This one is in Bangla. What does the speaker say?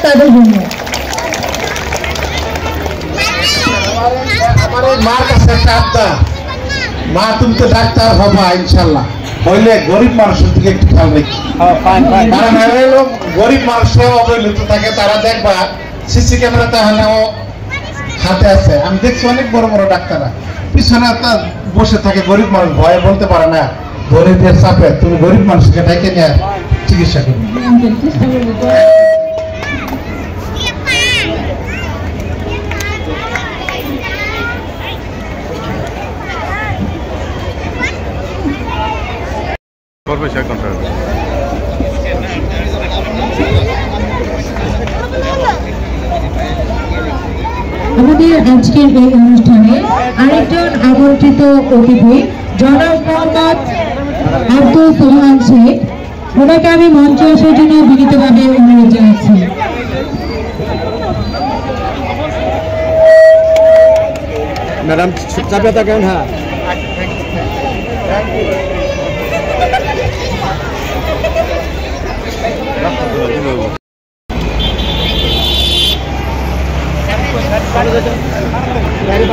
তাদের জন্য। আমার মার কাছে একটা আবদার, মা তুমি তো ডাক্তার হবা ইনশাল্লাহ, হইলে গরিব মানুষের দিকে একটু খেয়াল রাখি। কারণ গরিব মানুষরা অবহেলিত থাকে, তারা দেখবা সিসি ক্যামেরা তাহলে হাতে আছে। আমি দেখছি অনেক বড় বড় ডাক্তাররা পিছনে বসে থাকে, গরিব মানুষ ভয়ে বলতে পারে না, গরিবের চাপে তুমি গরিব মানুষকে ডেকে নিয়ে চিকিৎসা করবে। আমাদের আজকের এই অনুষ্ঠানে আরেকজন আমন্ত্রিত অতিথি জনাব মোহাম্মদ আব্দুল সোহান শেখ, ওনাকে আমি মঞ্চে আসার জন্য বিনীতভাবে অনুরোধ জানাচ্ছি। ম্যাডাম চাপে থাকেন। হ্যাঁ, Dari